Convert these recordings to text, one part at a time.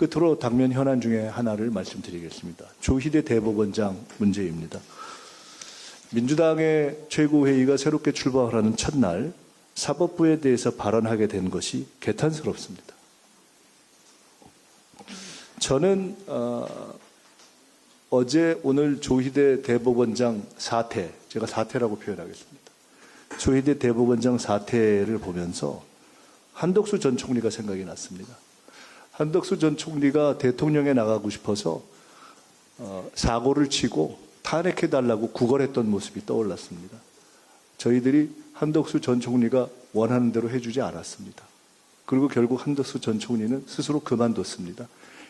끝으로 당면 현안 중에 하나를 말씀드리겠습니다. 조희대 대법원장 문제입니다. 민주당의 최고회의가 새롭게 출범하는 첫날 사법부에 대해서 발언하게 된 것이 개탄스럽습니다. 저는 어제 오늘 조희대 대법원장 사퇴, 제가 사퇴라고 표현하겠습니다. 조희대 대법원장 사퇴를 보면서 한덕수 전 총리가 생각이 났습니다. 한덕수 전 총리가 대통령에 나가고 싶어서 사고를 치고 탄핵해달라고 구걸했던 모습이 떠올랐습니다. 저희들이 한덕수 전 총리가 원하는 대로 해주지 않았습니다. 그리고 결국 한덕수 전 총리는 스스로 그만뒀습니다.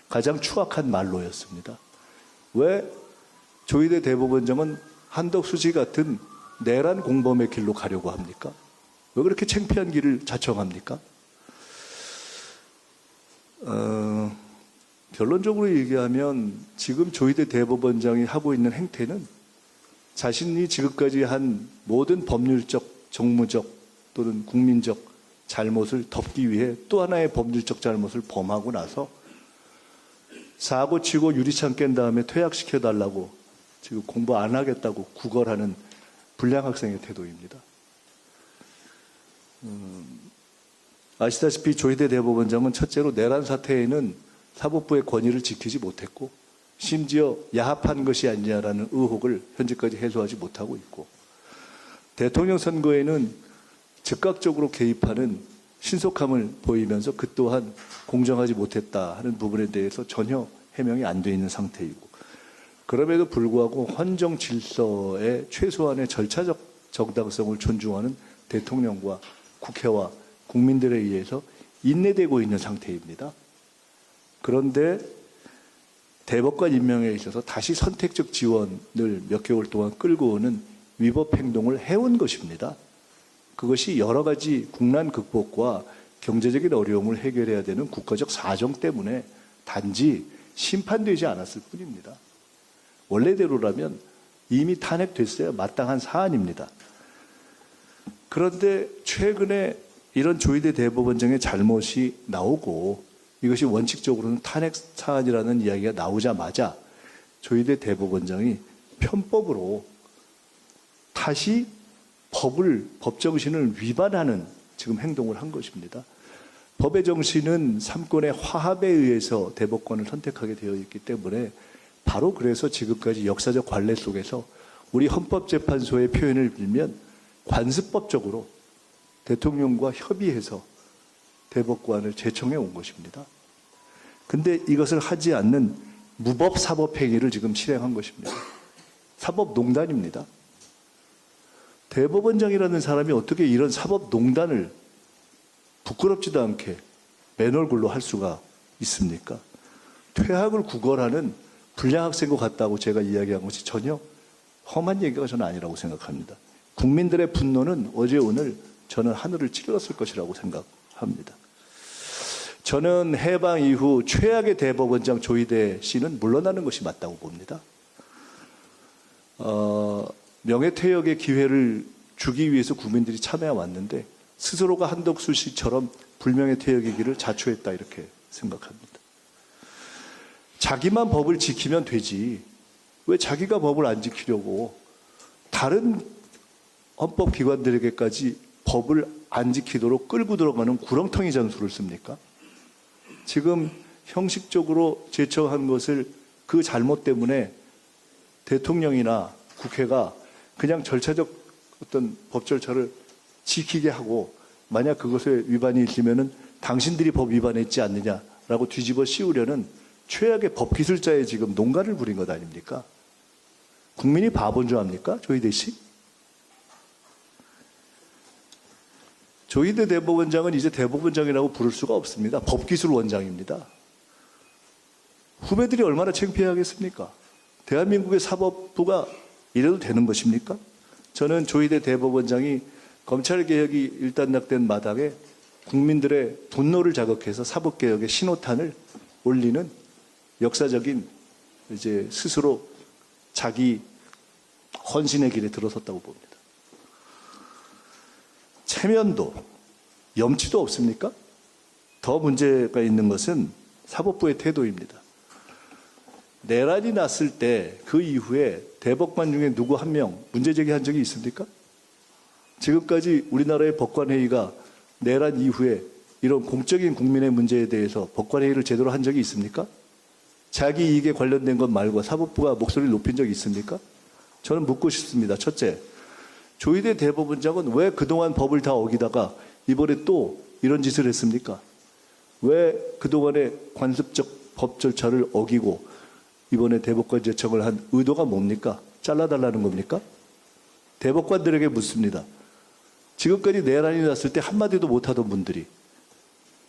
가장 추악한 말로였습니다. 왜 조희대 대법원장은 한덕수 씨 같은 내란 공범의 길로 가려고 합니까? 왜 그렇게 창피한 길을 자청합니까? 결론적으로 얘기하면 지금 조희대 대법원장이 하고 있는 행태는 자신이 지금까지 한 모든 법률적, 정무적 또는 국민적 잘못을 덮기 위해 또 하나의 법률적 잘못을 범하고 나서 사고치고 유리창 깬 다음에 퇴학시켜달라고 지금 공부 안 하겠다고 구걸하는 불량 학생의 태도입니다. 아시다시피 조희대 대법원장은 첫째로 내란 사태에는 사법부의 권위를 지키지 못했고 심지어 야합한 것이 아니냐라는 의혹을 현재까지 해소하지 못하고 있고 대통령 선거에는 즉각적으로 개입하는 신속함을 보이면서 그 또한 공정하지 못했다 하는 부분에 대해서 전혀 해명이 안 돼 있는 상태이고 그럼에도 불구하고 헌정 질서의 최소한의 절차적 정당성을 존중하는 대통령과 국회와 국민들에 의해서 인내되고 있는 상태입니다. 그런데 대법관 임명에 있어서 다시 선택적 지원을 몇 개월 동안 끌고 오는 위법 행동을 해온 것입니다. 그것이 여러 가지 국난 극복과 경제적인 어려움을 해결해야 되는 국가적 사정 때문에 단지 심판되지 않았을 뿐입니다. 원래대로라면 이미 탄핵됐어야 마땅한 사안입니다. 그런데 최근에 이런 조희대 대법원장의 잘못이 나오고 이것이 원칙적으로는 탄핵 사안이라는 이야기가 나오자마자 조희대 대법원장이 편법으로 다시 법 정신을 위반하는 지금 행동을 한 것입니다. 법의 정신은 삼권의 화합에 의해서 대법관을 선택하게 되어 있기 때문에 바로 그래서 지금까지 역사적 관례 속에서 우리 헌법재판소의 표현을 빌면 관습법적으로 대통령과 협의해서 대법관을 제청해 온 것입니다. 근데 이것을 하지 않는 무법 사법행위를 지금 실행한 것입니다. 사법농단입니다. 대법원장이라는 사람이 어떻게 이런 사법농단을 부끄럽지도 않게 맨 얼굴로 할 수가 있습니까? 퇴학을 구걸하는 불량 학생과 같다고 제가 이야기한 것이 전혀 험한 얘기가 저는 아니라고 생각합니다. 국민들의 분노는 어제 오늘 저는 하늘을 찔렀을 것이라고 생각합니다. 저는 해방 이후 최악의 대법원장 조희대 씨는 물러나는 것이 맞다고 봅니다. 명예퇴역의 기회를 주기 위해서 국민들이 참여해 왔는데 스스로가 한덕수 씨처럼 불명예퇴역의 길을 자초했다 이렇게 생각합니다. 자기만 법을 지키면 되지 왜 자기가 법을 안 지키려고 다른 헌법기관들에게까지 법을 안 지키도록 끌고 들어가는 구렁텅이 전술을 씁니까? 지금 형식적으로 제청한 것을 그 잘못 때문에 대통령이나 국회가 그냥 절차적 어떤 법 절차를 지키게 하고 만약 그것에 위반이 있으면은 당신들이 법 위반했지 않느냐라고 뒤집어 씌우려는 최악의 법기술자의 지금 농간을 부린 것 아닙니까? 국민이 바본 줄 압니까? 조희대 씨? 조희대 대법원장은 이제 대법원장이라고 부를 수가 없습니다. 법기술 원장입니다. 후배들이 얼마나 창피하겠습니까? 대한민국의 사법부가 이래도 되는 것입니까? 저는 조희대 대법원장이 검찰개혁이 일단락된 마당에 국민들의 분노를 자극해서 사법개혁의 신호탄을 올리는 역사적인 이제 스스로 자기 헌신의 길에 들어섰다고 봅니다. 체면도 염치도 없습니까? 더 문제가 있는 것은 사법부의 태도입니다. 내란이 났을 때 그 이후에 대법관 중에 누구 한 명 문제 제기한 적이 있습니까? 지금까지 우리나라의 법관회의가 내란 이후에 이런 공적인 국민의 문제에 대해서 법관회의를 제대로 한 적이 있습니까? 자기 이익에 관련된 것 말고 사법부가 목소리를 높인 적이 있습니까? 저는 묻고 싶습니다. 첫째, 조희대 대법원장은 왜 그동안 법을 다 어기다가 이번에 또 이런 짓을 했습니까? 왜 그동안의 관습적 법 절차를 어기고 이번에 대법관 제청을 한 의도가 뭡니까? 잘라달라는 겁니까? 대법관들에게 묻습니다. 지금까지 내란이 났을 때 한마디도 못하던 분들이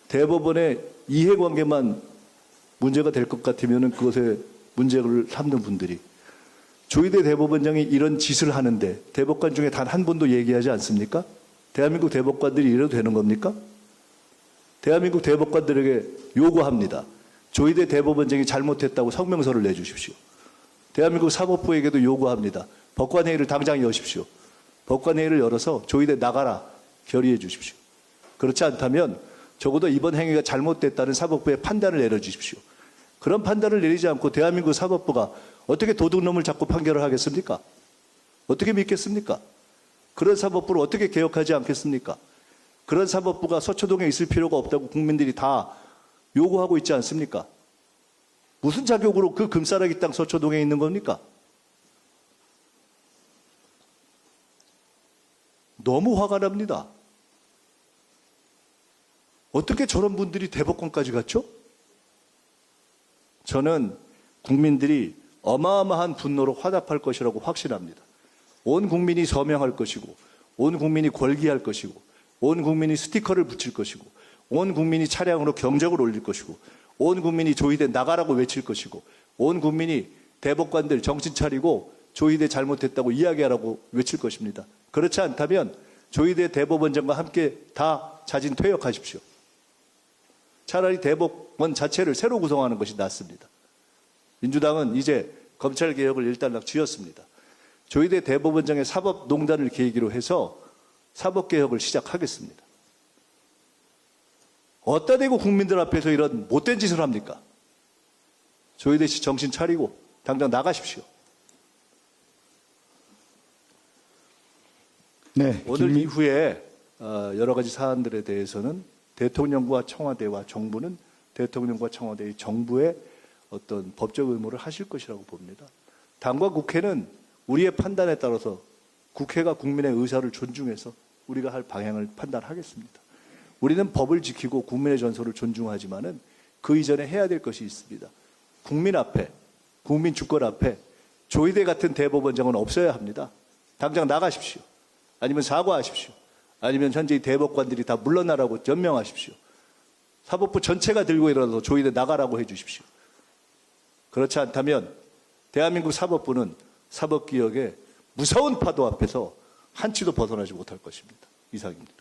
대법원의 이해관계만 문제가 될 것 같으면 그것에 문제를 삼는 분들이 조희대 대법원장이 이런 짓을 하는데 대법관 중에 단 한 분도 얘기하지 않습니까? 대한민국 대법관들이 이래도 되는 겁니까? 대한민국 대법관들에게 요구합니다. 조희대 대법원장이 잘못했다고 성명서를 내주십시오. 대한민국 사법부에게도 요구합니다. 법관회의를 당장 여십시오. 법관회의를 열어서 조희대 나가라 결의해 주십시오. 그렇지 않다면 적어도 이번 행위가 잘못됐다는 사법부의 판단을 내려주십시오. 그런 판단을 내리지 않고 대한민국 사법부가 어떻게 도둑놈을 잡고 판결을 하겠습니까? 어떻게 믿겠습니까? 그런 사법부를 어떻게 개혁하지 않겠습니까? 그런 사법부가 서초동에 있을 필요가 없다고 국민들이 다 요구하고 있지 않습니까? 무슨 자격으로 그 금싸라기 땅 서초동에 있는 겁니까? 너무 화가 납니다. 어떻게 저런 분들이 대법관까지 갔죠? 저는 국민들이 어마어마한 분노로 화답할 것이라고 확신합니다. 온 국민이 서명할 것이고, 온 국민이 걸기할 것이고, 온 국민이 스티커를 붙일 것이고, 온 국민이 차량으로 경적을 올릴 것이고, 온 국민이 조희대 나가라고 외칠 것이고, 온 국민이 대법관들 정신 차리고 조희대 잘못했다고 이야기하라고 외칠 것입니다. 그렇지 않다면 조희대 대법원장과 함께 다 자진 퇴역하십시오. 차라리 대법원 자체를 새로 구성하는 것이 낫습니다. 민주당은 이제 검찰개혁을 일단락 쥐었습니다. 조희대 대법원장의 사법농단을 계기로 해서 사법개혁을 시작하겠습니다. 어디다 대고 국민들 앞에서 이런 못된 짓을 합니까? 조희대 씨 정신 차리고 당장 나가십시오. 네, 오늘 이후에 여러 가지 사안들에 대해서는 대통령과 청와대와 정부는 대통령과 청와대의 정부의 어떤 법적 의무를 하실 것이라고 봅니다. 당과 국회는 우리의 판단에 따라서 국회가 국민의 의사를 존중해서 우리가 할 방향을 판단하겠습니다. 우리는 법을 지키고 국민의 전소를 존중하지만은 그 이전에 해야 될 것이 있습니다. 국민 앞에, 국민 주권 앞에 조희대 같은 대법원장은 없어야 합니다. 당장 나가십시오. 아니면 사과하십시오. 아니면 현재 대법관들이 다 물러나라고 연명하십시오. 사법부 전체가 들고 일어나서 조희대 나가라고 해 주십시오. 그렇지 않다면 대한민국 사법부는 사법개혁의 무서운 파도 앞에서 한치도 벗어나지 못할 것입니다. 이상입니다.